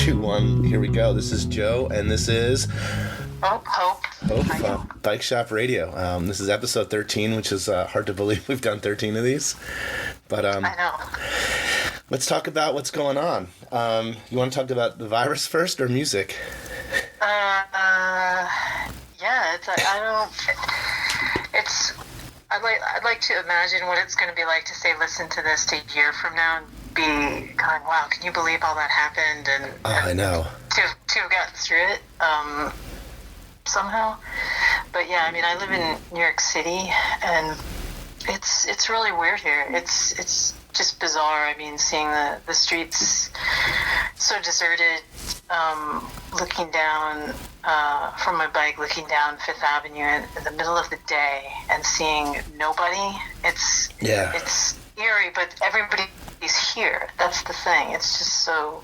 2, 1, here we go. This is Joe, and this is Hope. Bike Shop Radio. This is episode 13, which is hard to believe we've done 13 of these. But I know. Let's talk about what's going on. You want to talk about the virus first or music? Yeah, I'd like to imagine what it's going to be like to say, listen to this a year from now and be going, wow, can you believe all that happened? And I know. To have gotten through it somehow. But yeah, I mean, I live in New York City, and it's really weird here. It's just bizarre. I mean, seeing the streets so deserted, looking down from my bike, looking down Fifth Avenue in the middle of the day and seeing nobody. It's eerie, but everybody's here. That's the thing. It's just so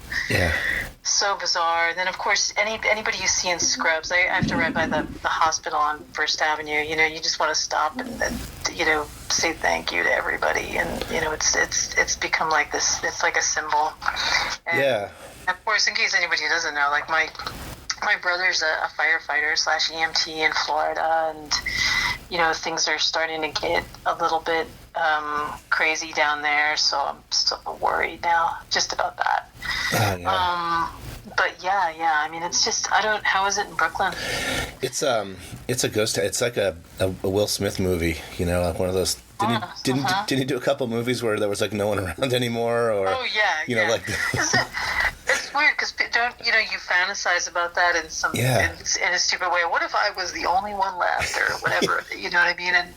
bizarre. And then, of course, anybody you see in scrubs, I have to ride by the hospital on First Avenue. You know, you just want to stop and say thank you to everybody. And, it's become like this. It's like a symbol. And, of course, in case anybody doesn't know, like my brother's a firefighter / EMT in Florida, and things are starting to get a little bit crazy down there, so I'm so worried now just about that. But yeah, I mean, it's just, how is it in Brooklyn? It's a ghost. It's like a Will Smith movie, like one of those. Didn't he do a couple movies where there was like no one around anymore, or like. It's weird because you fantasize about that in some in a stupid way. What if I was the only one left, or whatever? You know what I mean? And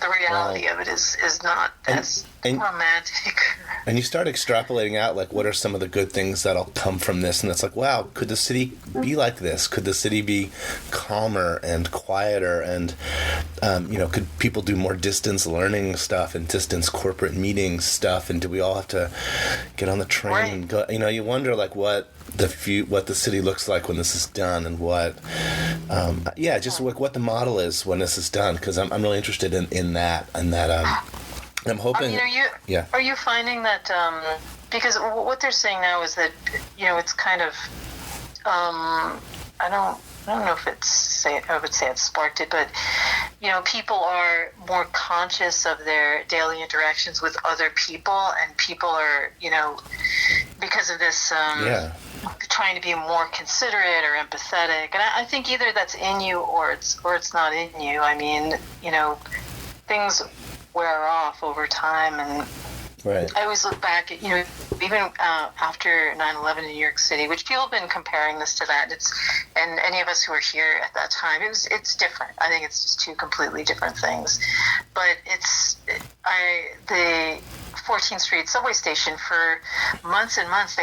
the reality of it is not as romantic. And you start extrapolating out, like, what are some of the good things that'll come from this? And it's like, wow, could the city be like this? Could the city be calmer and quieter? And could people do more distance learning stuff and distance corporate meeting stuff? And do we all have to get on the train and go? You wonder, like, what the city looks like when this is done, and what the model is when this is done, because I'm really interested in that, and that I'm hoping. Are you finding that because what they're saying now is that it's kind of I don't know if I would say it sparked it, but people are more conscious of their daily interactions with other people, and people are because of this trying to be more considerate or empathetic. And I think either that's in you or it's not in you. I mean, things wear off over time, and I always look back at, even after 9/11 in New York City, which people have been comparing this to that. And any of us who were here at that time, it's different. I think it's just two completely different things. But the 14th Street subway station, for months and months,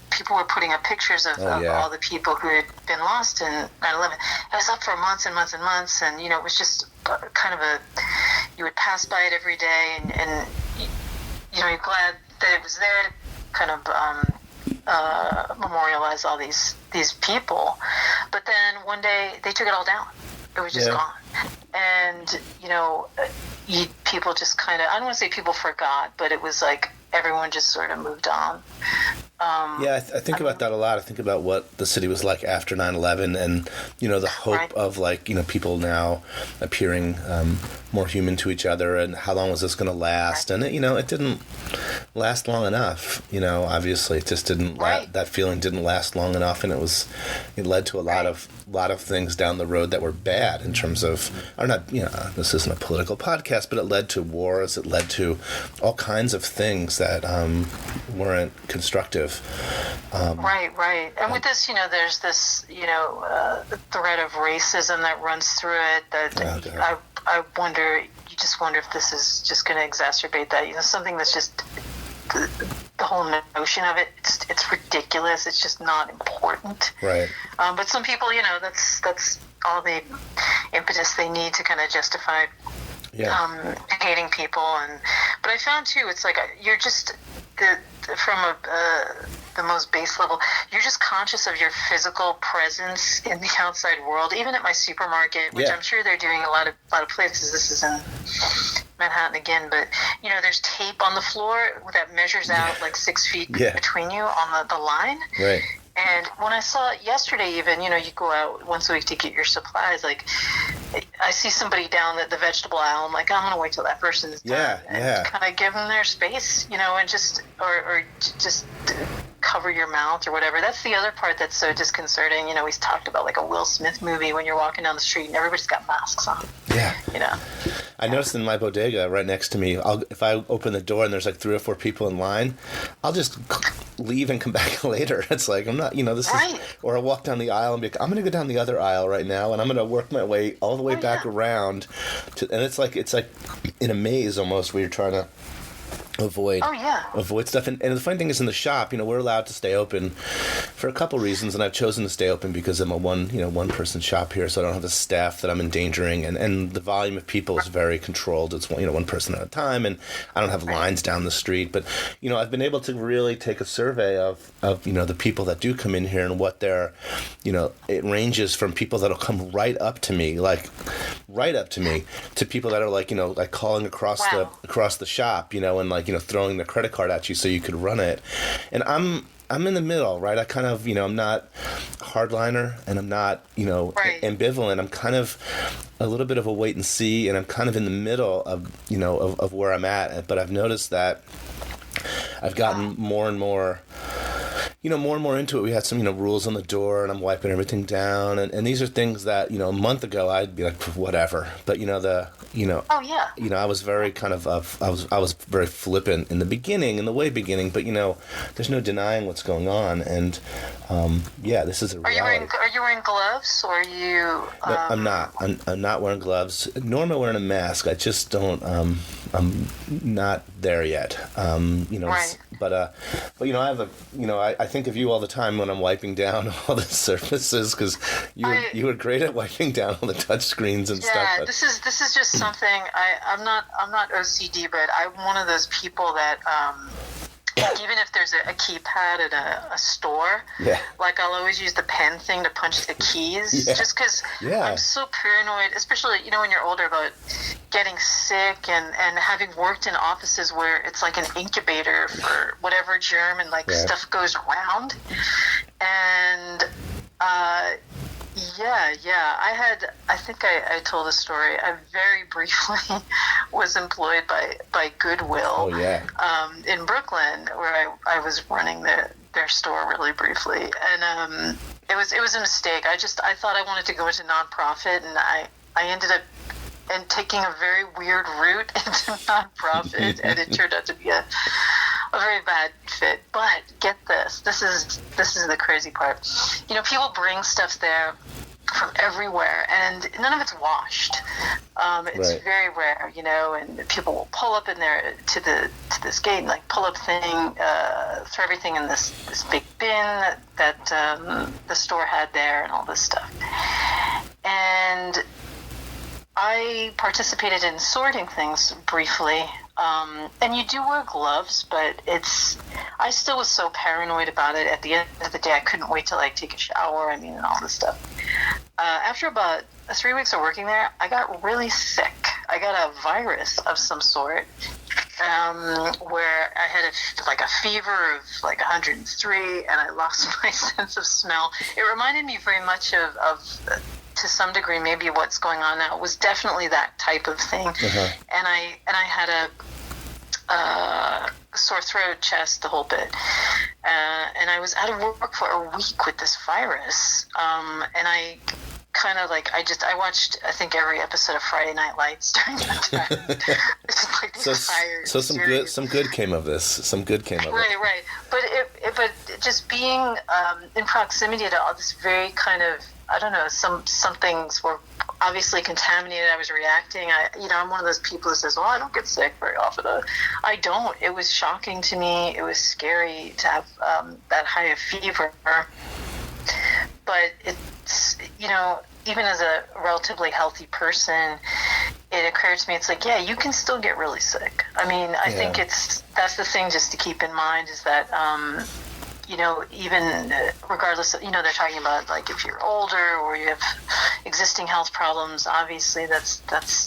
people were putting up pictures of all the people who had been lost in 9/11. It was up for months and months and months, and it was just kind of you would pass by it every day, and you're glad that it was there to kind of memorialize all these people. But then one day they took it all down. It was just gone. And people just kind of, I don't want to say people forgot, but it was like everyone just sort of moved on. I think about that a lot. I think about what the city was like after 9/11, and the hope of people now appearing more human to each other, and how long was this going to last? And it didn't last long enough. Obviously, it just didn't. That feeling didn't last long enough, and it led to a lot of things down the road that were bad in terms of, or not. This isn't a political podcast, but it led to wars. It led to all kinds of things that weren't constructive. Right. And with this, there's this, thread of racism that runs through it that I wonder, you just wonder if this is just going to exacerbate that. Something that's just, the whole notion of it, it's ridiculous. It's just not important. Right. But some people, that's all the impetus they need to kind of justify hating people. But I found too, it's like you're just from the most base level, you're just conscious of your physical presence in the outside world. Even at my supermarket, which I'm sure they're doing a lot of places. This is in Manhattan again, but there's tape on the floor that measures out like 6 feet between you on the line. Right. And when I saw it yesterday, even, you go out once a week to get your supplies, like, I see somebody down at the vegetable aisle, I'm like, I'm going to wait till that person is done. And kind of give them their space, and just, or just cover your mouth or whatever. That's the other part that's so disconcerting. He's talked about like a Will Smith movie when you're walking down the street and everybody's got masks on. Yeah. I noticed in my bodega right next to me, if I open the door and there's like 3 or 4 people in line, I'll just leave and come back later. It's like, I'm not, this is, or I'll walk down the aisle and be like, I'm going to go down the other aisle right now and I'm going to work my way all the way back around and it's like in a maze almost where you're trying to avoid stuff. And the funny thing is, in the shop, we're allowed to stay open for a couple reasons, and I've chosen to stay open because I'm a one person shop here, so I don't have the staff that I'm endangering, and the volume of people is very controlled. It's one person at a time, and I don't have lines down the street. But I've been able to really take a survey of the people that do come in here and what they're it ranges from people that'll come right up to me to people that are like calling across the shop, and like throwing their credit card at you so you could run it. And I'm in the middle, right? I kind of, I'm not a hardliner and I'm not, ambivalent. I'm kind of a little bit of a wait and see, and I'm kind of in the middle of, of where I'm at. But I've noticed that I've gotten more and more into it. We had some, rules on the door, and I'm wiping everything down, and these are things that, a month ago I'd be like, whatever. But I was very kind of, I was very flippant in the beginning, but there's no denying what's going on, and this is a reality. Are you wearing gloves, or are you? No, I'm not. I'm not wearing gloves. Nor am I wearing a mask. I just don't. I'm not there yet. Right. But I have I think of you all the time when I'm wiping down all the surfaces, because you were great at wiping down all the touch screens and stuff. Yeah, this is just something I'm not OCD, but I'm one of those people that even if there's a keypad at a store, like I'll always use the pen thing to punch the keys, just because I'm so paranoid, especially when you're older, about getting sick and having worked in offices where it's like an incubator for whatever germ and stuff goes around. And I think I told a story. I very briefly was employed by Goodwill in Brooklyn, where I was running their store really briefly, and it was a mistake. I thought I wanted to go into nonprofit, and I ended up taking a very weird route into nonprofit, and it turned out to be a very bad fit. But get this is the crazy part. People bring stuff there from everywhere, and none of it's washed. It's very rare, and people will pull up in there to this gate and pull up thing, throw everything in this big bin that the store had there and all this stuff. And I participated in sorting things briefly, and you do wear gloves, but I still was so paranoid about it. At the end of the day, I couldn't wait to take a shower, and all this stuff. After about 3 weeks of working there, I got really sick. I got a virus of some sort, where I had a fever of 103, and I lost my sense of smell. It reminded me very much of to some degree, maybe what's going on now. It was definitely that type of thing. And I had a sore throat, chest, the whole bit. And I was out of work for a week with this virus. And I kind of I watched, I think, every episode of Friday Night Lights during that time. So some good came of this. Some good came of it. Right. But just being in proximity to all this very kind of, I don't know, some things were obviously contaminated. I was reacting. I'm one of those people who says, I don't get sick very often. I don't. It was shocking to me. It was scary to have that high of fever. But it's, even as a relatively healthy person, it occurred to me, it's you can still get really sick. I mean, I think that's the thing just to keep in mind, is that, even regardless of, they're talking about if you're older or you have existing health problems, obviously that's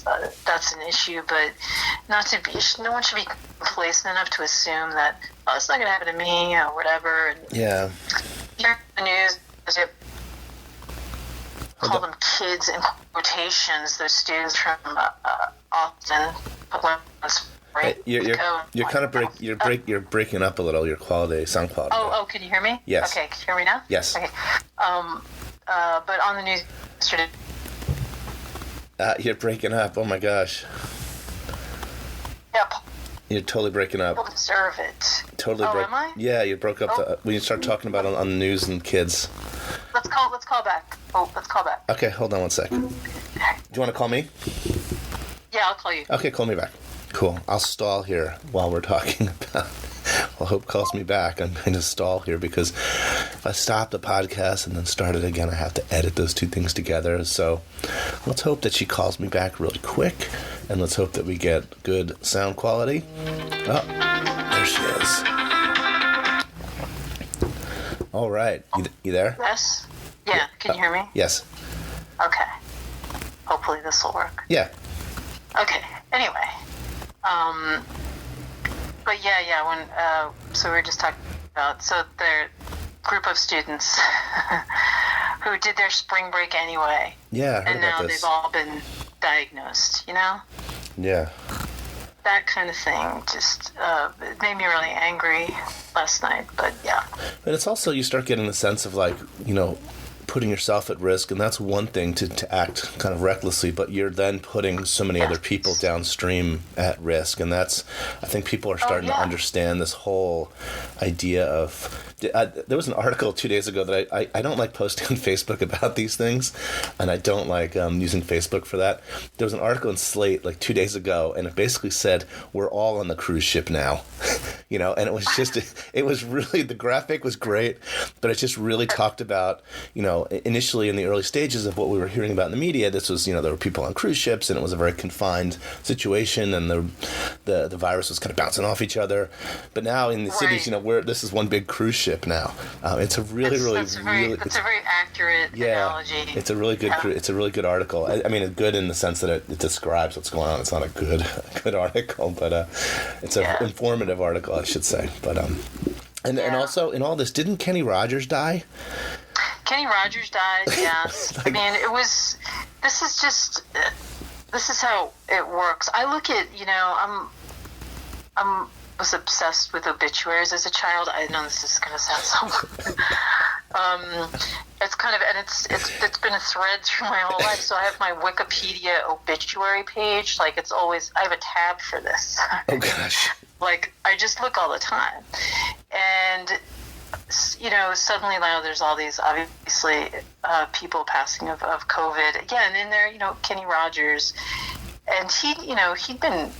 an issue, but no one should be complacent enough to assume that, it's not going to happen to me or whatever. And, hear the news, call them kids in quotations, those students from Austin. Hey, you're kind of you're breaking up a little. Your sound quality. Oh, can you hear me? Yes. Okay, can you hear me now? Yes. Okay. But on the news yesterday. You're breaking up. Oh my gosh. Yep. You're totally breaking up. People deserve it. Totally broke. Am I? Yeah, you broke up when you start talking about on the news and kids. Let's call back. Let's call back. Okay, hold on one sec. Do you want to call me? Yeah, I'll call you. Okay, call me back. Cool. I'll stall here while we're talking about. Well, Hope calls me back. I'm going to stall here because if I stop the podcast and then start it again, I have to edit those two things together. So let's hope that she calls me back really quick, and let's hope that we get good sound quality. Oh, there she is. All right. You there? Yes. Yeah. Can you hear me? Yes. Okay. Hopefully this will work. Yeah. Okay. Anyway. But yeah, when, so we were just talking about, so their group of students who did their spring break anyway. Yeah, I heard and now about this. They've all been diagnosed, you know? Yeah. That kind of thing just it made me really angry last night, but yeah. And it's also, you start getting a sense of like, putting yourself at risk, and that's one thing to act kind of recklessly, but you're then putting so many other people downstream at risk, and that's, I think people are starting to understand this whole idea of, there was an article 2 days ago that I don't like posting on Facebook about these things, and I don't like using Facebook for that. There was an article in Slate like 2 days ago, and it basically said, we're all on the cruise ship now, and it was just, it was really, the graphic was great, but it just really talked about, initially in the early stages of what we were hearing about in the media, this was, there were people on cruise ships, and it was a very confined situation, and the virus was kind of bouncing off each other. But now in the cities, this is one big cruise ship now. It's a really, it's a very accurate analogy. It's a really good, it's a really good article. I mean, good in the sense that it describes what's going on. It's not a good article, but it's an informative article, I should say. But and also in all this, didn't Kenny Rogers die? Kenny Rogers died, yes. I mean, this is how it works. I look at, I was obsessed with obituaries as a child. I know this is going to sound so it's kind of, and it's been a thread through my whole life. So I have my Wikipedia obituary page. Like, it's always, I have a tab for this. Oh, gosh. Like, I just look all the time. And suddenly now there's all these, obviously, people passing of COVID. Again, in there, Kenny Rogers, and he'd been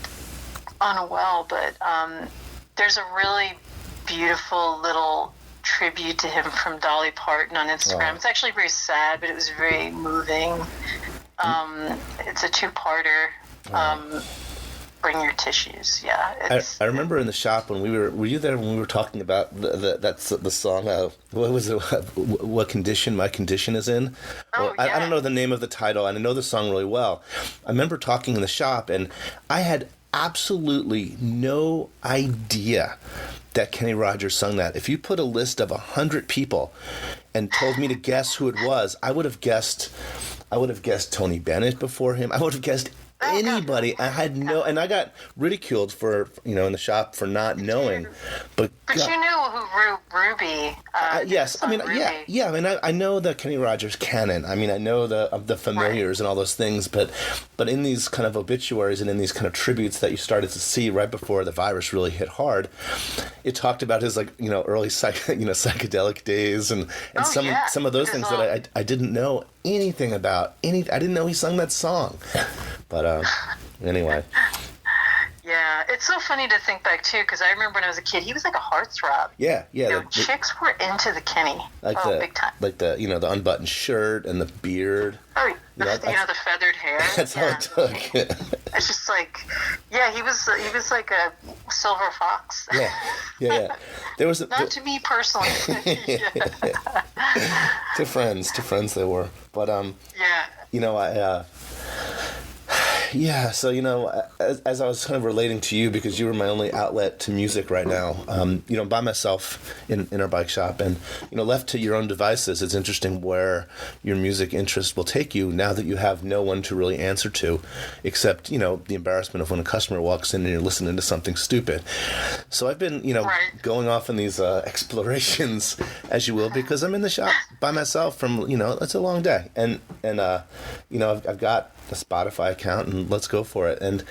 unwell, but there's a really beautiful little tribute to him from Dolly Parton on Instagram. Oh. It's actually very sad, but it was very moving. It's a two-parter. Bring your tissues. Yeah. I remember in the shop when were you there when we were talking about the song, what was it, what condition my condition is in? Oh, yeah. I don't know the name of the title, and I know the song really well. I remember talking in the shop, and I had absolutely no idea that Kenny Rogers sung that. If you put a list of 100 people and told me to guess who it was, I would have guessed Tony Bennett before him. I would have guessed anybody. I had no, and I got ridiculed for, in the shop for not knowing. But you knew who Ruby. Yes, I mean, Ruby. yeah. I mean, I know the Kenny Rogers canon. I mean, I know the familiars and all those things. But in these kind of obituaries and in these kind of tributes that you started to see right before the virus really hit hard, it talked about his early psychedelic days and some of those things that I didn't know anything about. I didn't know he sung that song. But anyway. Yeah, it's so funny to think back too, because I remember when I was a kid, he was like a heartthrob. Yeah. Chicks were into the Kenny, big time. Like the unbuttoned shirt and the beard. Oh, the feathered hair. That's all it took. It's just like, he was like a silver fox. Yeah. There was not to me personally. To friends they were, but I. Yeah, so, as I was kind of relating to you, because you were my only outlet to music right now, by myself in our bike shop, and, left to your own devices, it's interesting where your music interest will take you now that you have no one to really answer to, except, the embarrassment of when a customer walks in and you're listening to something stupid. So I've been, Right. going off on these explorations, as you will, because I'm in the shop by myself from, it's a long day. And I've got a Spotify account, and let's go for it. And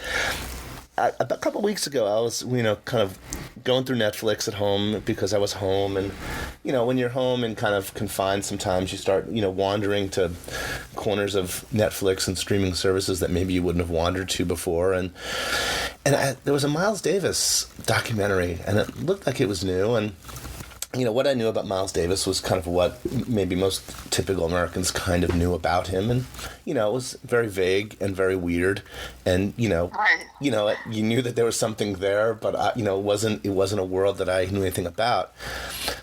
a couple weeks ago, I was, kind of going through Netflix at home because I was home. And, when you're home and kind of confined, sometimes you start, wandering to corners of Netflix and streaming services that maybe you wouldn't have wandered to before. And there was a Miles Davis documentary, and it looked like it was new. And what I knew about Miles Davis was kind of what maybe most typical Americans kind of knew about him. And, it was very vague and very weird. And, Right. You knew that there was something there, but, it wasn't a world that I knew anything about.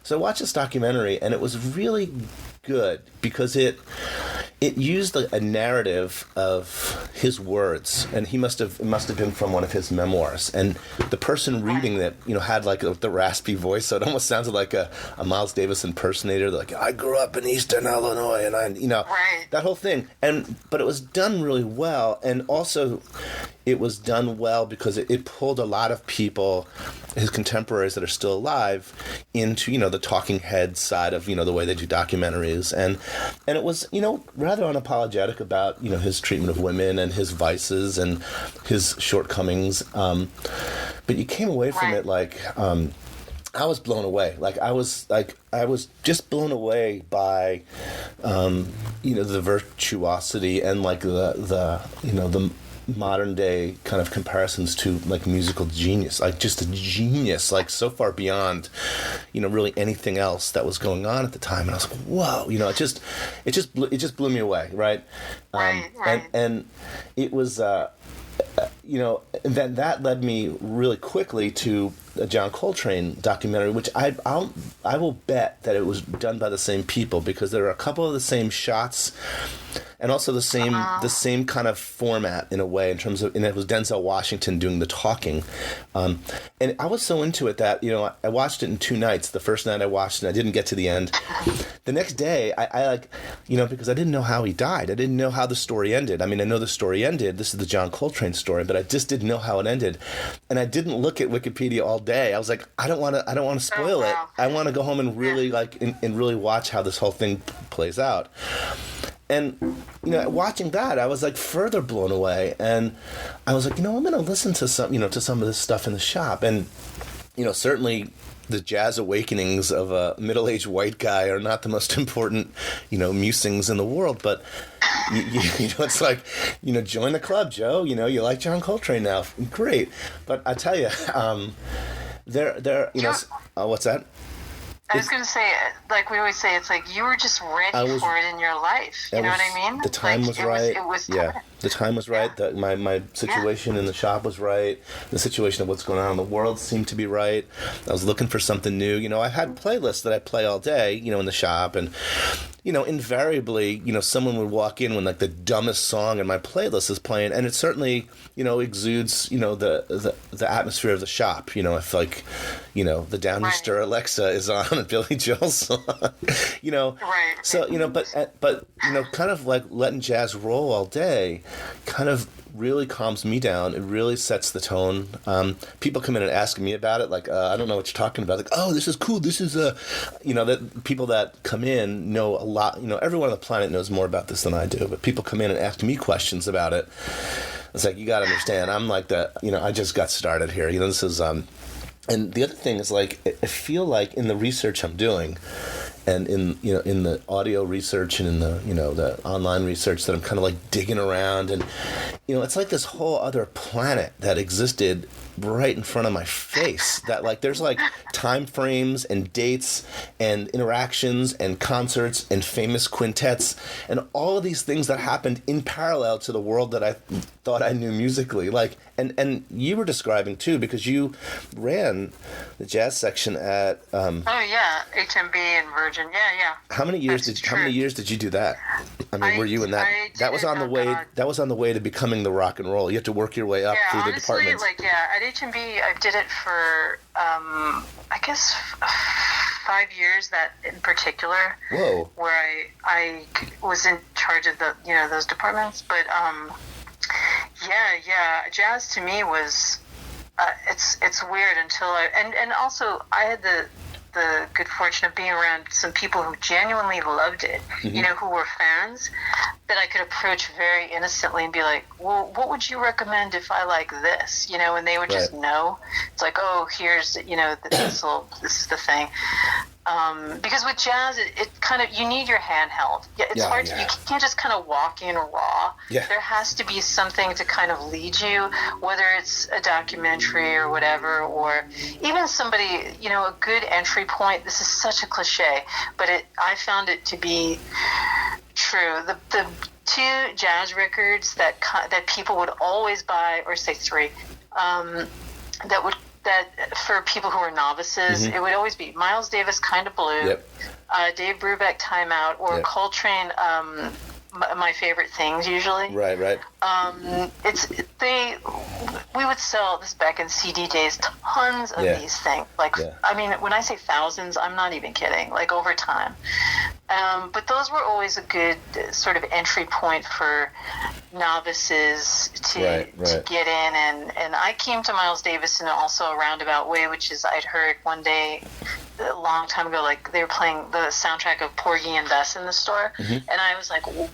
So I watched this documentary, and it was really good because it used a narrative of his words, and it must have been from one of his memoirs. And the person reading that, had like the raspy voice, so it almost sounded like a Miles Davis impersonator. They're like, I grew up in Eastern Illinois, and Right. that whole thing. But it was done really well, and also it was done well because it pulled a lot of people, his contemporaries that are still alive, into, the talking head side of, the way they do documentaries. And it was, rather unapologetic about, his treatment of women and his vices and his shortcomings. But you came away from Right. it like, I was blown away. I was just blown away by, the virtuosity and the modern day kind of comparisons to musical genius, just a genius, so far beyond, really anything else that was going on at the time. And I was like, whoa, it just blew me away. Right. Right. And it was, then that led me really quickly to a John Coltrane documentary, which I will bet that it was done by the same people, because there are a couple of the same shots, and also the same kind of format in a way, in terms of, and it was Denzel Washington doing the talking, and I was so into it that I watched it in 2 nights. The first night I watched it, I didn't get to the end. The next day, I because I didn't know how he died. I didn't know how the story ended. I mean, I know the story ended. This is the John Coltrane story, but I just didn't know how it ended, and I didn't look at Wikipedia all day. I was like, I don't want to spoil it. I want to go home and really and really watch how this whole thing plays out. And watching that, I was further blown away, and I was like, I'm going to listen to some of this stuff in the shop, and certainly the jazz awakenings of a middle-aged white guy are not the most important, musings in the world, but it's like, join the club, Joe. You like John Coltrane now, great. But I tell you, what's that? I was going to say, like we always say, it's like you were just ready for it in your life. You know what I mean? The time was right. It was yeah, the time was right. Yeah. My situation in the shop was right. The situation of what's going on in the world seemed to be right. I was looking for something new. I had playlists that I play all day, in the shop, and invariably, someone would walk in when the dumbest song in my playlist is playing, and it certainly, exudes, the atmosphere of the shop. If the Downeaster Alexa is on a Billy Joel song, Right. So, but kind of letting jazz roll all day kind of really calms me down. It really sets the tone. People come in and ask me about it, I don't know what you're talking about. Oh, this is cool. This is that people that come in know a lot. Everyone on the planet knows more about this than I do. But people come in and ask me questions about it. It's like, you got to understand. I'm like I just got started here. This is and the other thing is I feel like in the research I'm doing, and in the audio research and in the the online research that I'm kind of digging around, and it's like this whole other planet that existed right in front of my face. That like there's like time frames and dates and interactions and concerts and famous quintets and all of these things that happened in parallel to the world that I thought I knew musically. Like and you were describing too, because you ran the jazz section at HMB and Virgin. Yeah. How many years did you do that? I mean, were you in that? That was on the way. God. That was on the way to becoming the rock and roll. You have to work your way up through the departments. At HMB, I did it for I guess 5 years. That in particular. Whoa. Where I was in charge of the those departments, but jazz to me was it's weird until and also I had the good fortune of being around some people who genuinely loved it, who were fans, that I could approach very innocently and be like, well, what would you recommend if I like this? And they would just know. It's like, oh, here's, this is the thing. Because with jazz, it kind of, you need your hand held. It's hard. You can't just kind of walk in raw. Yeah. There has to be something to kind of lead you, whether it's a documentary or whatever, or even somebody, a good entry point. This is such a cliche, but I found it to be true. The two jazz records that people would always buy, or say three, that for people who are novices, it would always be Miles Davis, Kind of Blue, Dave Brubeck, Time Out, or Coltrane, My Favorite Things, usually. Right. We would sell this back in CD days, tons of these things. I mean, when I say thousands, I'm not even kidding. Like over time. But those were always a good sort of entry point for novices to get in, and I came to Miles Davis in also a roundabout way, which is I'd heard one day a long time ago, like they were playing the soundtrack of Porgy and Bess in the store, and I was like, well,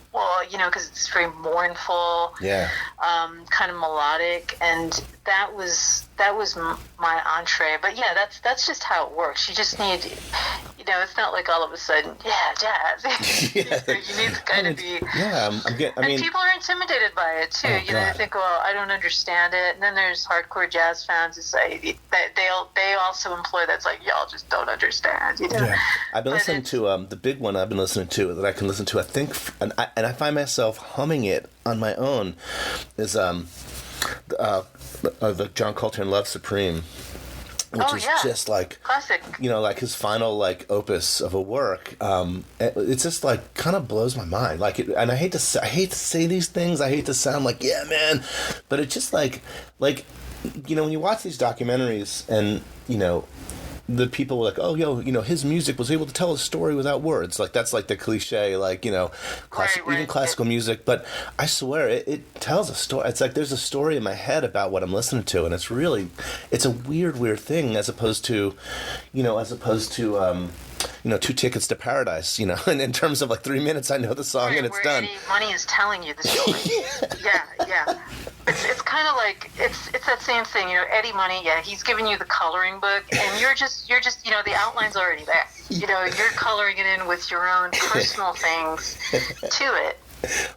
because it's very mournful, kind of melodic, and that was my entree. But that's just how it works. You just need, it's not like all of a sudden, jazz. You need to kind of be. And people are intimidated by it too. They think, well, I don't understand it. And then there's hardcore jazz fans who say that they also employ that's like, y'all just don't understand. I've been listening to the big one. I've been listening to that I can listen to. I think, and I find myself humming it on my own. Is the John Coltrane Love Supreme, which is just like classic. Like his final like opus of a work. It's just like kind of blows my mind. Like, and I hate to say these things. I hate to sound like man, but it's just like when you watch these documentaries and the people were like, oh, his music was able to tell a story without words. Like, that's like the cliche, like, even classical music. But I swear, it tells a story. It's like there's a story in my head about what I'm listening to. And it's a weird thing as opposed to 2 Tickets to Paradise, and in terms of like 3 minutes, I know the song and it's done. Eddie Money is telling you the story. Yeah. It's kind of like it's that same thing, Eddie Money. Yeah, he's giving you the coloring book, and you're just the outline's already there. You're coloring it in with your own personal things to it.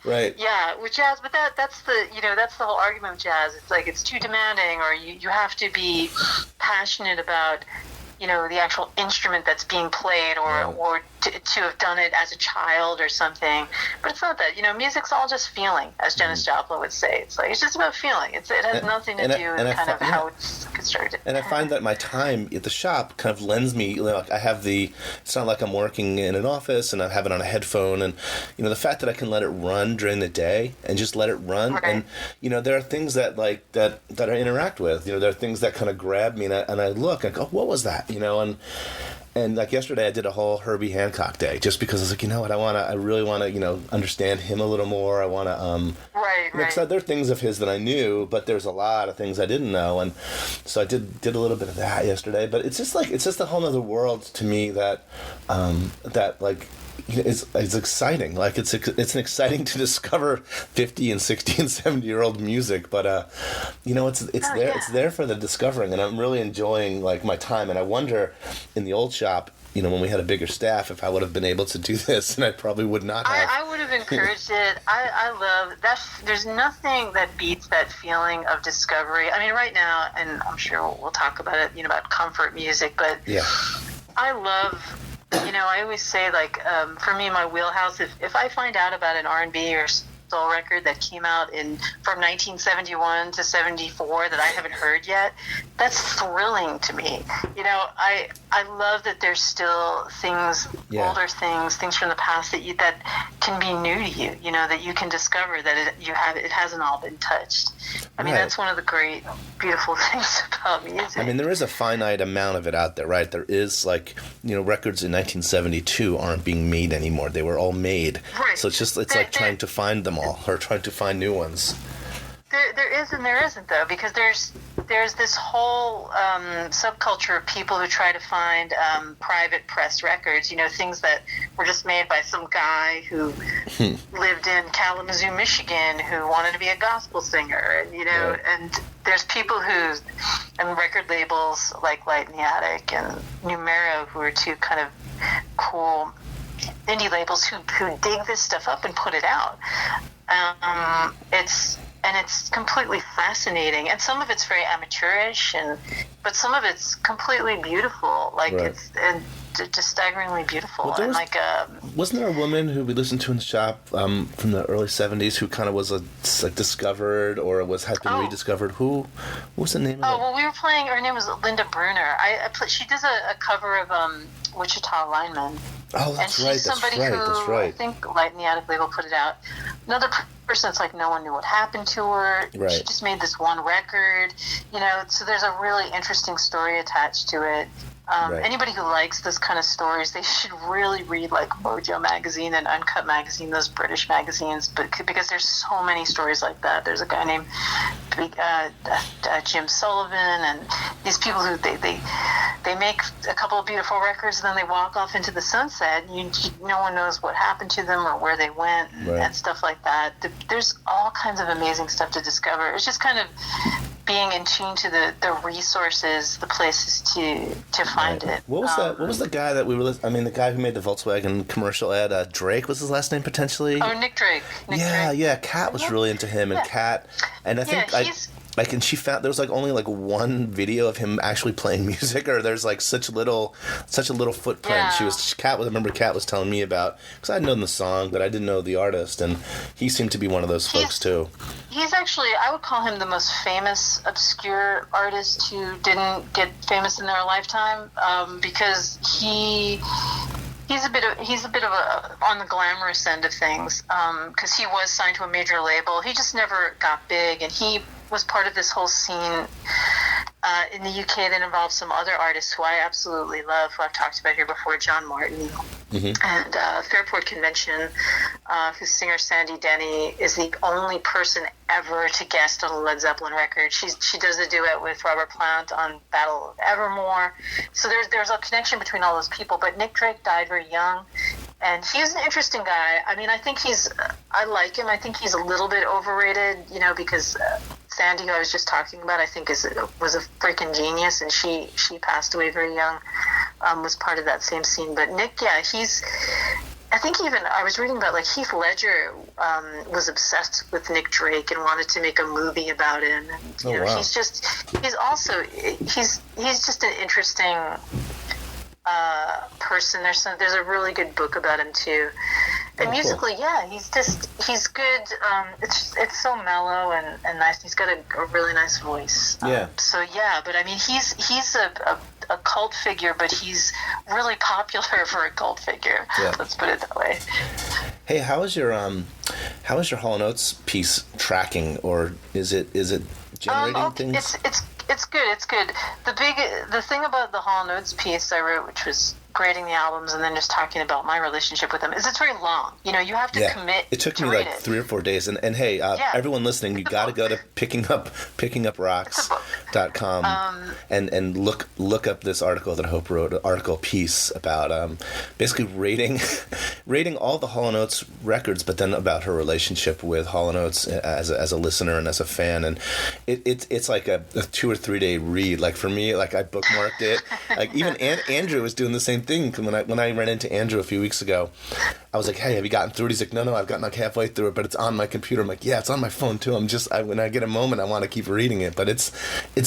Right. Yeah, with jazz, but that's the whole argument with jazz. It's like it's too demanding, or you have to be passionate about the actual instrument that's being played, or to have done it as a child or something. But it's not that. Music's all just feeling, as Janis Joplin would say. It's like, it's just about feeling. It has nothing to do with kind of how it's constructed. And I find that my time at the shop kind of lends me, I have it's not like I'm working in an office and I have it on a headphone, and, the fact that I can let it run during the day and just let it run. Right. And, there are things that that I interact with, there are things that kind of grab me, and I look, I go, what was that? And like yesterday, I did a whole Herbie Hancock day just because I was like, I really want to, understand him a little more. I want to, right. Because there are things of his that I knew, but there's a lot of things I didn't know, and so I did a little bit of that yesterday. But it's just a whole other world to me that it's exciting. Like it's an exciting to discover 50 and 60 and 70-year-old music, but it's there for the discovering, and I'm really enjoying like my time. And I wonder, in the old shop, when we had a bigger staff, if I would have been able to do this, and I probably would not have. I would have encouraged it. I love that. There's nothing that beats that feeling of discovery. I mean, right now, and I'm sure we'll talk about it, about comfort music, but yeah. I love, I always say, like, for me, my wheelhouse, if I find out about an R&B or soul record that came out from 1971 to 74 that I haven't heard yet, that's thrilling to me. I love that there's still things, older things from the past that can be new to you, that you can discover that it hasn't all been touched. I mean, that's one of the great, beautiful things about music. I mean, there is a finite amount of it out there, right? There is, like, records in 1972 aren't being made anymore. They were all made. Right. So it's like trying to find them all, or trying to find new ones. There is and there isn't, though, because there's this whole subculture of people who try to find private press records, things that were just made by some guy who lived in Kalamazoo, Michigan, who wanted to be a gospel singer, and and there's people and record labels like Light in the Attic and Numero, who are two kind of cool indie labels who dig this stuff up and put it out. It's completely fascinating, and some of it's very amateurish, but some of it's completely beautiful. Like it's just staggeringly beautiful. Well, wasn't there a woman who we listened to in the shop from the early '70s who kind of was discovered or had been rediscovered? What was the name of it? Oh, well, we were playing. Her name was Linda Bruner. She does a cover of Wichita Lineman. Oh, that's and right. she's somebody who I think Light in the Attic label put it out. Another person, it's like no one knew what happened to her. Right. She just made this one record, so there's a really interesting story attached to it. Anybody who likes this kind of stories, they should really read like Mojo magazine and Uncut magazine, those British magazines, because there's so many stories like that. There's a guy named Jim Sullivan, and these people who they make a couple of beautiful records, and then they walk off into the sunset. No one knows what happened to them or where they went and stuff like that. There's all kinds of amazing stuff to discover. It's just kind of being in tune to the resources, the places to find it. What was the guy that we were? I mean, the guy who made the Volkswagen commercial ad. Drake was his last name potentially. Oh, Nick Drake. Yeah. Kat was really into him, and Kat, and I think and she found there was only one video of him actually playing music, or there's such a little footprint. Yeah. I remember Kat was telling me about, because I'd known the song, but I didn't know the artist, and he seemed to be one of those folks too. He's actually, I would call him the most famous obscure artist who didn't get famous in their lifetime, because he's a bit of a on the glamorous end of things, because he was signed to a major label. He just never got big, and he was part of this whole scene in the UK that involves some other artists who I absolutely love, who I've talked about here before, John Martin, and Fairport Convention, whose singer Sandy Denny is the only person ever to guest on a Led Zeppelin record. She does a duet with Robert Plant on Battle of Evermore. So there's a connection between all those people. But Nick Drake died very young, and he's an interesting guy. I mean, I like him. I think he's a little bit overrated, because Sandy, who I was just talking about, I think was a freaking genius, and she passed away very young, was part of that same scene. But Nick, I think even I was reading about Heath Ledger was obsessed with Nick Drake and wanted to make a movie about him. And, wow. he's just an interesting person. There's a really good book about him too. And musically, cool. He's good. It's so mellow and nice. He's got a really nice voice. But I mean, he's a cult figure, but he's really popular for a cult figure. Yeah. Let's put it that way. Hey, how is your Hall & Oates piece tracking, or is it generating things? It's good. The thing about the Hall & Oates piece I wrote, which was grading the albums and then just talking about my relationship with them, is it's very long. You have to commit. It took me 3 or 4 days. And hey, everyone listening, you got to go to picking up rocks. .com and look up this article that Hope wrote, an piece about basically rating all the Hall & Oates records, but then about her relationship with Hall & Oates as a listener and as a fan. And it's like a 2 or 3 day read. Like for me, like I bookmarked it. Like even Andrew was doing the same thing. When I ran into Andrew a few weeks ago, I was like, "Hey, have you gotten through it?" He's like, "No, I've gotten like halfway through it, but it's on my computer." I'm like, "Yeah, it's on my phone too. When I get a moment, I want to keep reading it." But it's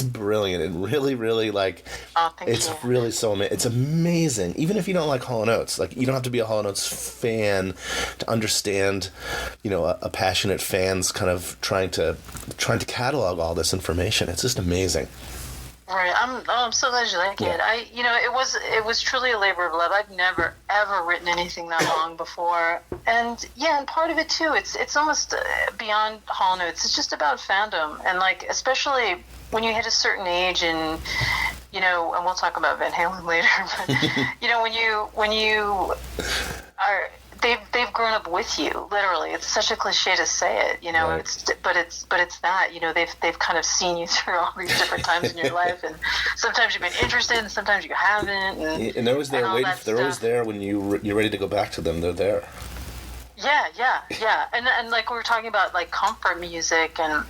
brilliant and really, really like it's really so amazing. It's amazing. Even if you don't like Hall & Oates, like you don't have to be a Hall & Oates fan to understand, a passionate fan's kind of trying to catalog all this information. It's just amazing. Right. I'm so glad you like it. It was truly a labor of love. I've never ever written anything that long before, and part of it too. It's almost beyond Hall & Oates. It's just about fandom, and like especially when you hit a certain age, and and we'll talk about Van Halen later. But when you are. They've grown up with you, literally. It's such a cliche to say it, right. But it's that, they've kind of seen you through all these different times in your life, and sometimes you've been interested, and sometimes you haven't. And they're always there waiting. They're always there when you're ready to go back to them. They're there. Yeah. And like we were talking about, like comfort music and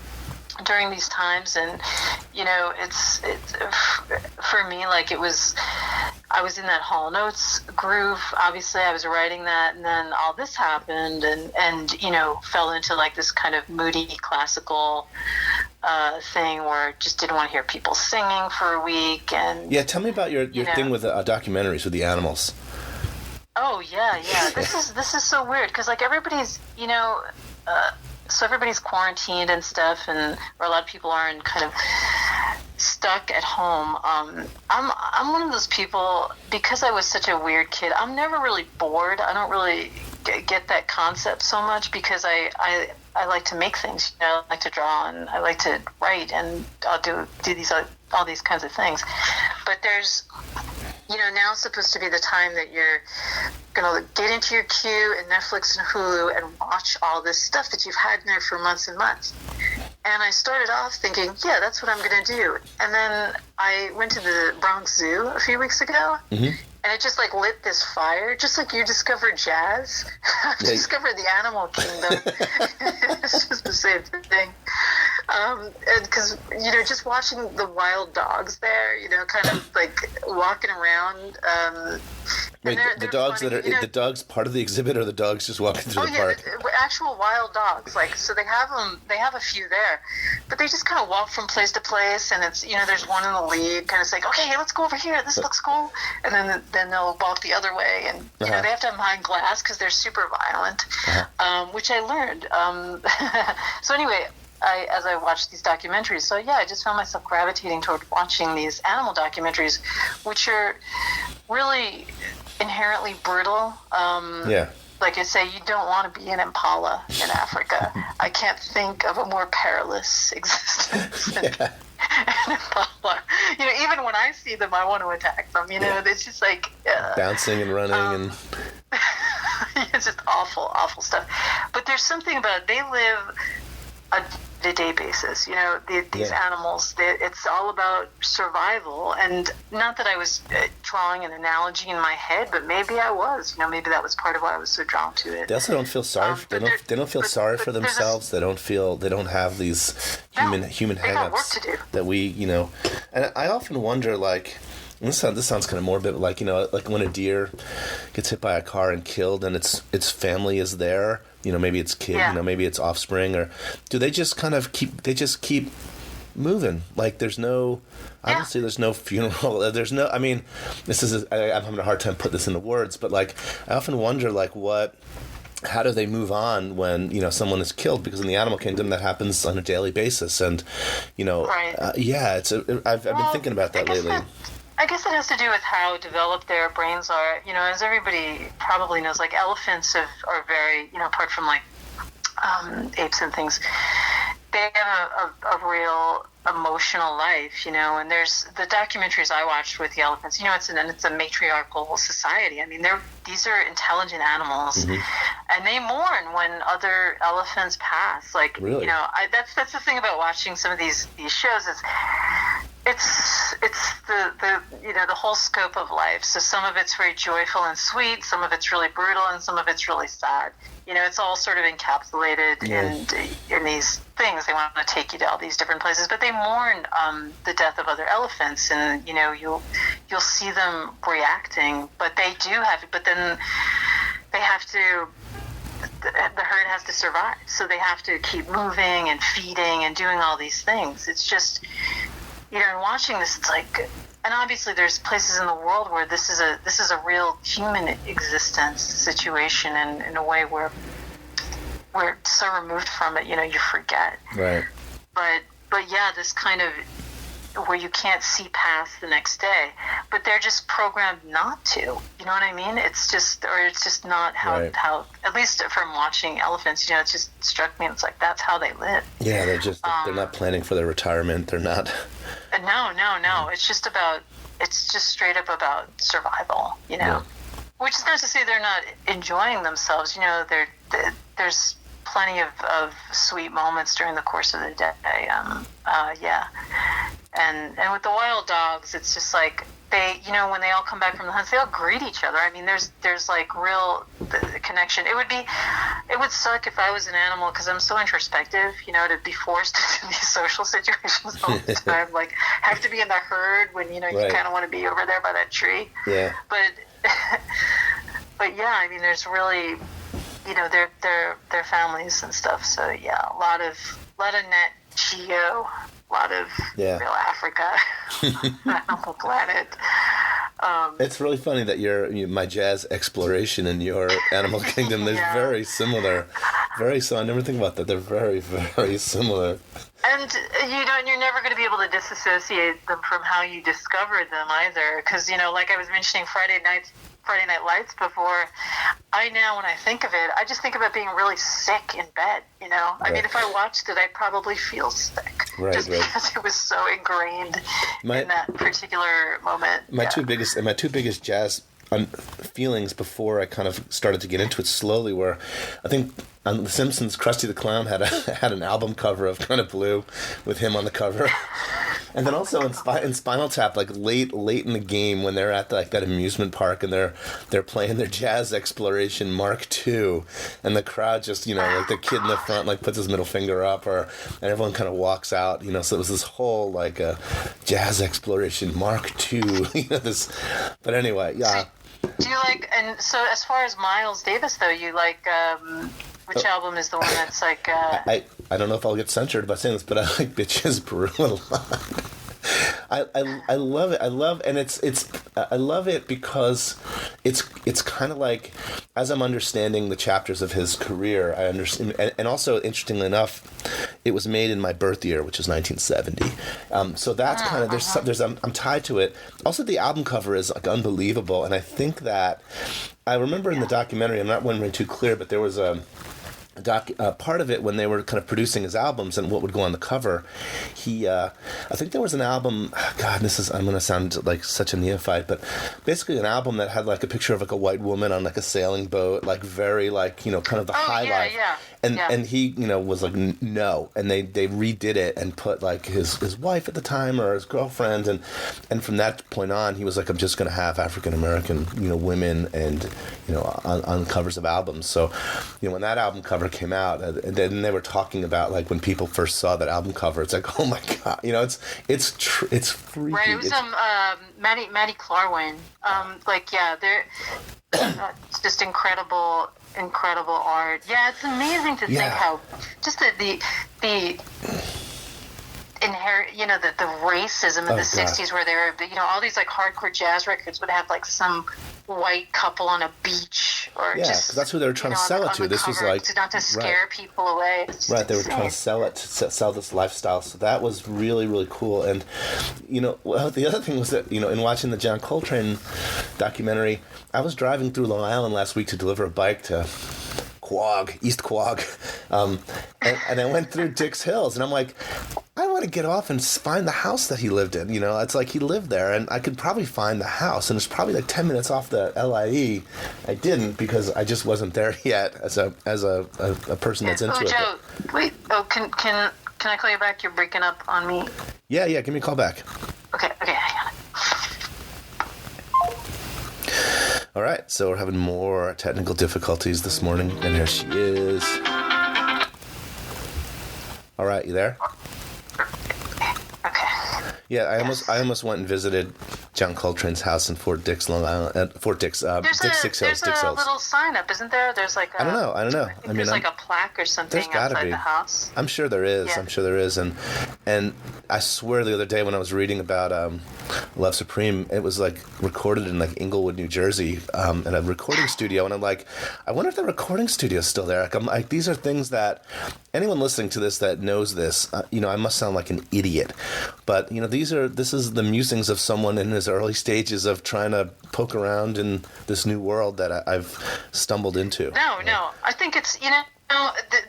during these times, and it's for me, like I was in that Hall & Oates groove. Obviously I was writing that, and then all this happened, and fell into like this kind of moody classical thing where I just didn't want to hear people singing for a week. And tell me about your thing with documentaries with the animals. Oh yeah. This is so weird because like everybody's so everybody's quarantined and stuff, or a lot of people are in kind of stuck at home. I'm one of those people, because I was such a weird kid, I'm never really bored. I don't really get that concept so much because I like to make things, I like to draw, and I like to write, and I'll do all these kinds of things. But there's now it's supposed to be the time that you're going to get into your queue and Netflix and Hulu and watch all this stuff that you've had in there for months and months. And I started off thinking, that's what I'm going to do. And then I went to the Bronx Zoo a few weeks ago, and it just like lit this fire, just like you discovered jazz. I discovered the animal kingdom. It's just the same thing. And because, just watching the wild dogs there, kind of like walking around. Wait, the dogs funny, that are the dogs part of the exhibit, or the dogs just walking through the park? Actual wild dogs. Like, so they have a few there, but they just kind of walk from place to place, and it's, there's one in the lead, kind of saying, okay, hey, let's go over here. This looks cool. And then they'll walk the other way, and they have to have behind glass because they're super violent, which I learned. So anyway. As I watched these documentaries, so I just found myself gravitating toward watching these animal documentaries, which are really inherently brutal. Like I say, you don't want to be an impala in Africa. I can't think of a more perilous existence than an impala. Even when I see them, I want to attack them. It's just like bouncing and running and it's just awful stuff. But there's something about it. They live a day-to-day basis, these animals, it's all about survival. And not that I was drawing an analogy in my head, but maybe I was, maybe that was part of why I was so drawn to it. They also don't feel sorry. They don't feel sorry for themselves. They don't have these human hang-ups that we, and I often wonder, like, this sounds kind of morbid, like, like when a deer gets hit by a car and killed, and its family is there, maybe its kid, maybe its offspring, or do they just kind of keep moving? Like there's no funeral, there's no, I mean, I'm having a hard time putting this into words, but like, I often wonder, like, how do they move on when, someone is killed? Because in the animal kingdom, that happens on a daily basis, and, I've been thinking about that lately. I guess it has to do with how developed their brains are. As everybody probably knows, like elephants are very, apart from like apes and things, they have a real emotional life, and there's the documentaries I watched with the elephants, it's a matriarchal society. I mean, these are intelligent animals, and they mourn when other elephants pass. Like, really? That's the thing about watching some of these shows is it's the the whole scope of life. So some of it's very joyful and sweet, some of it's really brutal, and some of it's really sad. It's all sort of encapsulated in these things. They want to take you to all these different places, but they mourn the death of other elephants, and you'll see them reacting. But they do have, but then they have to. The herd has to survive, so they have to keep moving and feeding and doing all these things. It's just, in watching this, it's like, and obviously there's places in the world where this is a real human existence situation, and in a way where we're so removed from it, you forget. Right. But yeah, this kind of where you can't see past the next day, but they're just programmed not to. You know what I mean? It's just not how at least from watching elephants, it just struck me. It's like that's how they live. Yeah, they're not planning for their retirement. They're not. No. It's just straight up about survival. Yeah. Which is not to say they're not enjoying themselves. There's plenty of sweet moments during the course of the day. And with the wild dogs, it's just like they, when they all come back from the hunts, they all greet each other. I mean, there's like real connection. It would suck if I was an animal, because I'm so introspective, to be forced into these social situations all the time. Like, have to be in the herd when, you kind of want to be over there by that tree. Yeah. But yeah, I mean, there's really, their families and stuff. So yeah, a lot of net geo, a lot of real Africa, Animal Planet. It's really funny that my jazz exploration and your Animal Kingdom, they're very similar. Very so. I never think about that. They're very, very similar. And you're never going to be able to disassociate them from how you discovered them either. Because, like I was mentioning Friday Night Lights before, I now, when I think of it, I just think about being really sick in bed, I mean, if I watched it, I'd probably feel sick. Just because it was so ingrained in that particular moment. My two biggest jazz feelings before I kind of started to get into it slowly were, I think on The Simpsons, Krusty the Clown had an album cover of kind of blue with him on the cover. And then also in Spinal Tap, like late in the game when they're at that amusement park and they're playing their Jazz Exploration Mark II, and the crowd just like the kid in the front like puts his middle finger up, and everyone kind of walks out, so it was this whole like Jazz Exploration Mark II, this. But anyway, yeah. Do you like, and so as far as Miles Davis though, you like which album is the one that's like I don't know if I'll get censored by saying this, but I like Bitches Brew a lot. I love it. I love it because it's kind of like, as I'm understanding the chapters of his career, I understand, and also interestingly enough, it was made in my birth year, which is 1970. So that's kind of I'm tied to it. Also, the album cover is like unbelievable, and I think that I remember in the documentary, I'm not wondering too clear, but there was a part of it when they were kind of producing his albums and what would go on the cover. I think there was an album. God, I'm going to sound like such a neophyte, but basically an album that had like a picture of like a white woman on like a sailing boat, like very like kind of the high life. And he was like no, and they redid it and put like his wife at the time or his girlfriend, and from that point on he was like, I'm just going to have African American women and on covers of albums. So when that album cover came out, and then they were talking about like when people first saw that album cover, it's like, oh my god, it's freaky. Right, it was Maddie Clarwin. They're it's just incredible art. Yeah, it's amazing to think how just the inherent, the racism in the 60s where they were, all these like hardcore jazz records would have like some white couple on a beach or because that's who they were trying to sell it to. This was like not to scare people away. Right, they were trying to sell this lifestyle. So that was really, really cool. And the other thing was that in watching the John Coltrane documentary, I was driving through Long Island last week to deliver a bike to East Quogue, and I went through Dix Hills, and I'm like, I want to get off and find the house that he lived in. It's like he lived there, and I could probably find the house, and it's probably like 10 minutes off the LIE. I didn't because I just wasn't there yet as a person that's into it. Joe, wait. Oh, can I call you back? You're breaking up on me. Yeah. Give me a call back. All right, so we're having more technical difficulties this morning, and here she is. All right, you there? Okay. Yeah, I almost went and visited John Coltrane's house in Fort Dix, Long Island. Fort Dix, Dix Hills. There's a little sign up, isn't there? There's like I don't know. I mean, there's like a plaque or something outside the house. I'm sure there is. Yeah. I'm sure there is. And I swear the other day when I was reading about Love Supreme, it was like recorded in like Inglewood, New Jersey, in a recording studio. And I'm like, I wonder if the recording studio's still there. Like, I'm like, these are things that anyone listening to this that knows this, I must sound like an idiot. But, this is the musings of someone in his early stages of trying to poke around in this new world that I've stumbled into. No. I think it's,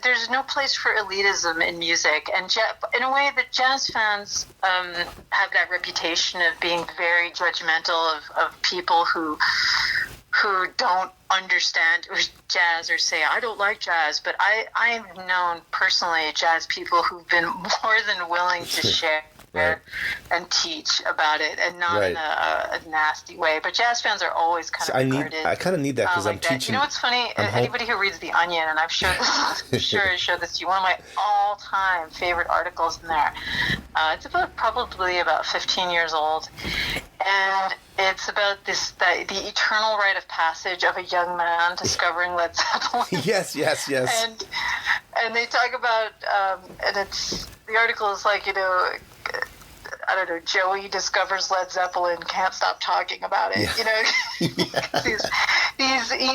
there's no place for elitism in music. And in a way, the jazz fans have that reputation of being very judgmental of people who don't understand jazz or say, I don't like jazz. But I have known personally jazz people who've been more than willing to share right. and teach about it, and not in a nasty way. But jazz fans are always kind of guarded. I kind of need that because I'm teaching. You know what's funny? Anybody who reads The Onion, and I've showed this, I showed this to you, one of my all-time favorite articles in there. It's probably about 15 years old, and it's about the eternal rite of passage of a young man discovering Led Zeppelin. Yes. And they talk about, and the article is like, I don't know, Joey discovers Led Zeppelin, can't stop talking about it. He's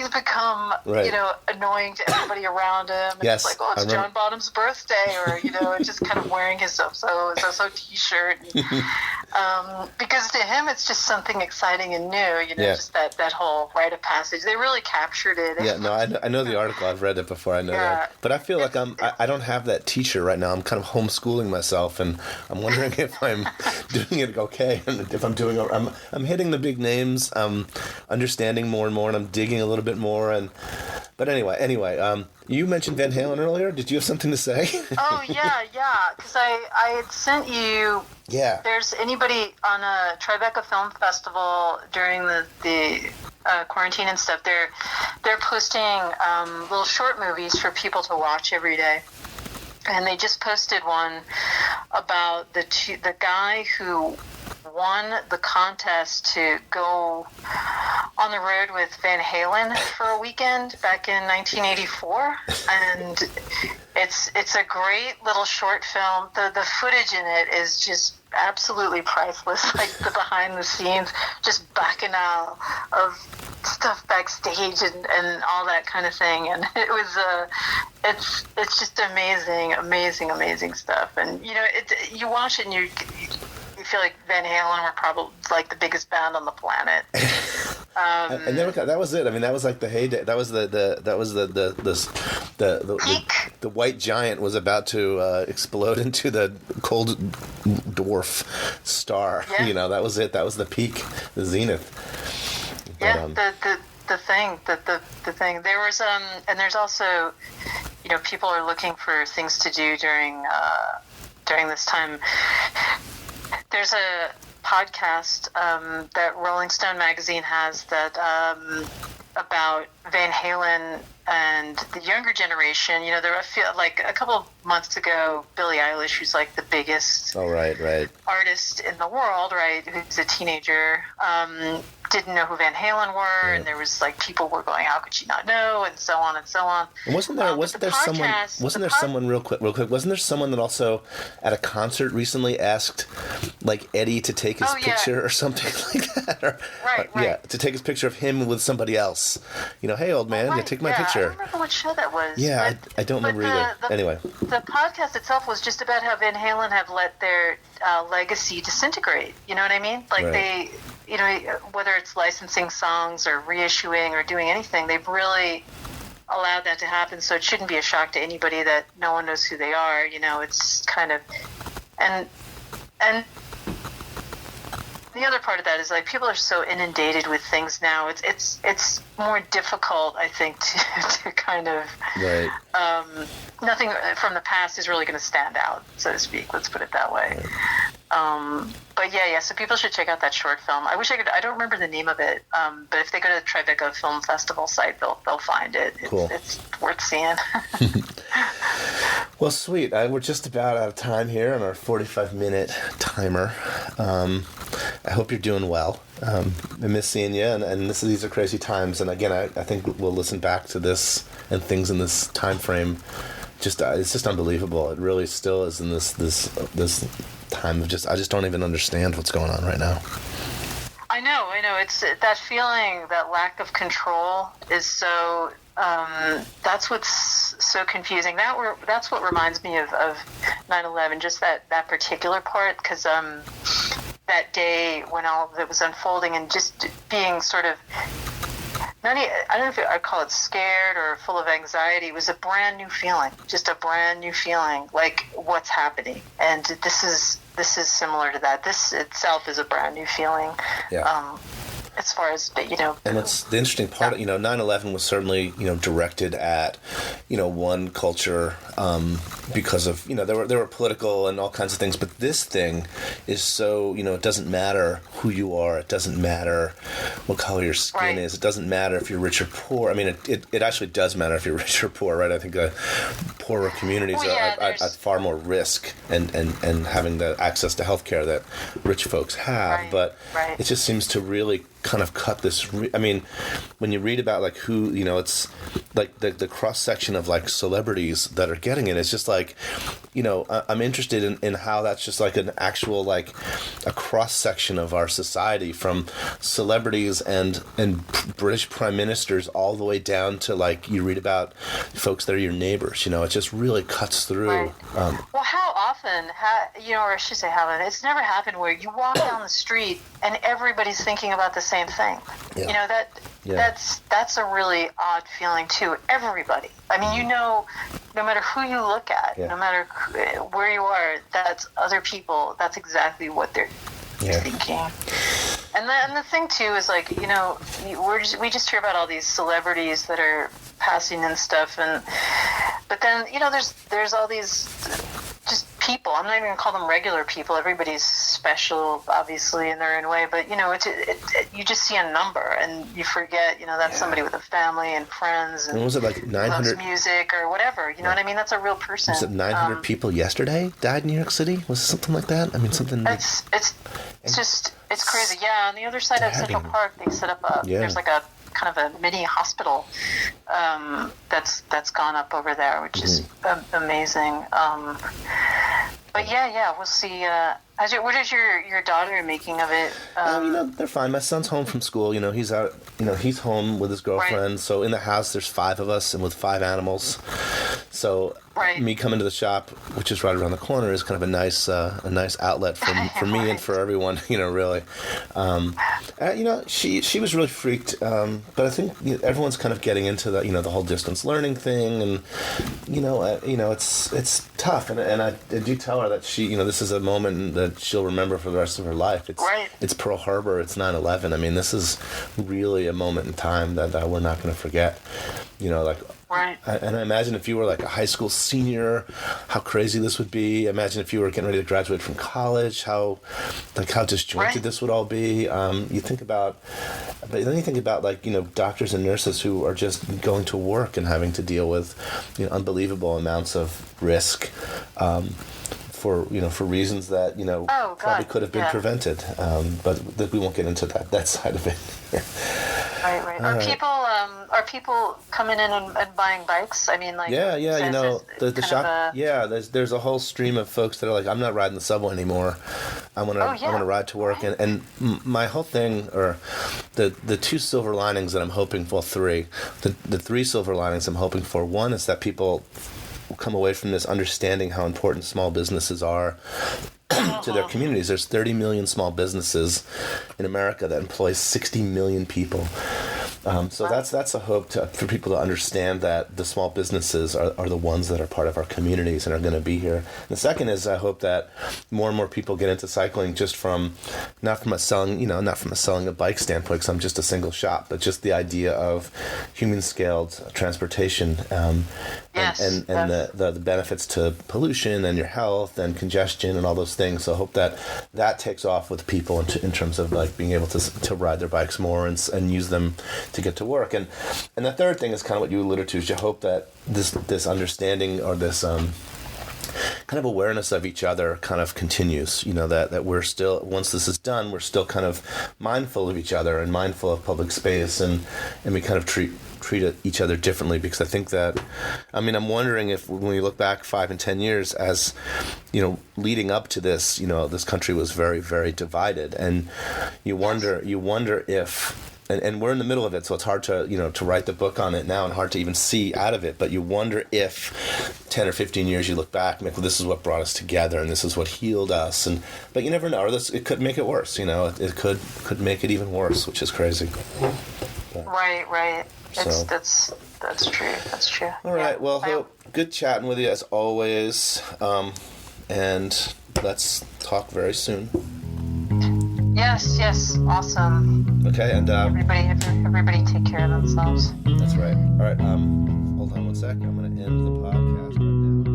become, annoying to everybody around him. And yes, it's like, it's John Bonham's birthday, or, just kind of wearing his so t-shirt. Because to him, it's just something exciting and new, just that whole rite of passage. They really captured it. Yeah, no, I know the article. I've read it before. I know that. But I feel like I don't have that teacher right now. I'm kind of homeschooling myself, and I'm wondering if I'm doing it okay, and if I'm doing I'm hitting the big names, I'm understanding more and more, and I'm digging a little bit more. But anyway, you mentioned Van Halen earlier. Did you have something to say? Oh yeah, because I had sent you. Yeah. There's anybody on a Tribeca Film Festival during the quarantine and stuff. They're posting little short movies for people to watch every day. And they just posted one about the guy who won the contest to go on the road with Van Halen for a weekend back in 1984, and it's a great little short film. The footage in it is just absolutely priceless, like the behind the scenes, just bacchanal of stuff backstage and all that kind of thing. And it was it's just amazing stuff. And you watch it and you feel like Van Halen were probably like the biggest band on the planet. And that was it. I mean, that was like the heyday. That was the peak. The white giant was about to explode into the cold dwarf star. Yeah. That was it. That was the peak, the zenith. Yeah, the thing. There was and there's also, people are looking for things to do during this time. There's a podcast that Rolling Stone magazine has that about Van Halen and the younger generation. There like a couple of months ago, Billie Eilish, who's like the biggest artist in the world, right? Who's a teenager, didn't know who Van Halen were, and there was like people were going, how could she not know, and so on and so on. And wasn't there someone real quick? Wasn't there someone that also at a concert recently asked like Eddie to take his picture or something like that? Right. Yeah, to take his picture of him with somebody else. Hey, old man, take my picture. I don't remember what show that was. Yeah, I don't remember either. Anyway. The podcast itself was just about how Van Halen have let their legacy disintegrate. You know what I mean? Like they, whether it's licensing songs or reissuing or doing anything, they've really allowed that to happen. So it shouldn't be a shock to anybody that no one knows who they are. It's kind of, and the other part of that is like people are so inundated with things now. It's more difficult, I think, to kind of nothing from the past is really going to stand out, so to speak. Let's put it that way. But But yeah. So people should check out that short film. I wish I could. I don't remember the name of it. But if they go to the Tribeca Film Festival site, they'll find it. Cool. It's worth seeing. Well, sweet. We're just about out of time here on our 45-minute timer. I hope you're doing well. I miss seeing you, and these are crazy times. And again, I think we'll listen back to this and things in this time frame. It's just unbelievable. It really still is in this time of I just don't even understand what's going on right now. I know. It's that feeling, that lack of control is so. That's what's so confusing. That's what reminds me of 9/11. Just that particular part, because that day when all that was unfolding and just being sort of. I don't know if I'd call it scared or full of anxiety. It was a brand new feeling, just a brand new feeling, like what's happening. And this is similar to that. This itself is a brand new feeling. Yeah. As far as, and it's the interesting part. 9/11 was certainly directed at one culture because of there were political and all kinds of things, but this thing is so it doesn't matter who you are, it doesn't matter what color your skin is, it doesn't matter if you're rich or poor. I mean, it actually does matter if you're rich or poor, right? I think poorer communities are at far more risk and having the access to healthcare that rich folks have, but it just seems to really kind of cut this. I mean, when you read about who it's like the cross section of celebrities that are getting it, it's just I'm interested in how that's just an actual a cross section of our society, from celebrities and British prime ministers all the way down to you read about folks that are your neighbors. It just really cuts through. Right. Well, how often, or I should say how often, it's never happened where you walk down the street and everybody's thinking about the same thing. Yeah. That's a really odd feeling too. Everybody. I mean, no matter who you look at, no matter where you are, that's other people. That's exactly what they're thinking. And the thing too is we just hear about all these celebrities that are passing and stuff, but then there's all these just people. I'm not even gonna call them regular people. Everybody's special, obviously, in their own way. But you just see a number, and you forget. That's somebody with a family and friends. And was it 900 loves music or whatever? You know what I mean? That's a real person. Was it 900 people yesterday died in New York City? Was it something like that? I mean, something. It's crazy. Yeah, on the other side of Central Park, they set up there's a kind of a mini hospital that's gone up over there, which is amazing. But we'll see. What is your daughter making of it? They're fine. My son's home from school. He's out. He's home with his girlfriend. Right. So in the house, there's 5 of us, and with 5 animals. So me coming to the shop, which is right around the corner, is kind of a nice outlet for me and for everyone. Really. She was really freaked, but I think everyone's kind of getting into the whole distance learning thing, and it's tough. And I do tell her that this is a moment that she'll remember for the rest of her life. It's Pearl Harbor. It's 9/11. I mean, this is really a moment in time that we're not going to forget. Right. And I imagine if you were a high school senior, how crazy this would be. Imagine if you were getting ready to graduate from college, how disjointed this would all be. You think about, but then you think about doctors and nurses who are just going to work and having to deal with unbelievable amounts of risk. For reasons that probably could have been prevented, but we won't get into that side of it. Right. Are people coming in and buying bikes? I mean, the shop. There's a whole stream of folks that are I'm not riding the subway anymore. I want to ride to work, and my whole thing, or the 2 silver linings that I'm hoping for, 3, the 3 silver linings I'm hoping for. One is that people will come away from this understanding how important small businesses are to their communities. There's 30 million small businesses in America that employ 60 million people. So that's a hope for people to understand that the small businesses are the ones that are part of our communities and are going to be here. And the second is I hope that more and more people get into cycling just not from a selling a bike standpoint, because I'm just a single shop, but just the idea of human scaled transportation and the benefits to pollution and your health and congestion and all those things. So I hope that takes off with people in terms of like being able to ride their bikes more and use them to get to work. And the third thing is kind of what you alluded to, is you hope that this understanding or this kind of awareness of each other kind of continues, that we're still, once this is done, we're still kind of mindful of each other and mindful of public space, and we kind of treat each other differently, because I think that, I'm wondering if when we look back 5 and 10 years, as leading up to this, this country was very, very divided, and you wonder if, and we're in the middle of it, so it's hard to to write the book on it now and hard to even see out of it, but you wonder if 10 or 15 years you look back and like, well, this is what brought us together and this is what healed us, but you never know, or it could make it worse, it could make it even worse, which is crazy. But, right. So. That's true. All right, well, Hope, good chatting with you as always, and let's talk very soon. Yes, awesome. Okay, and everybody take care of themselves. That's right. All right, hold on one sec. I'm going to end the podcast right now.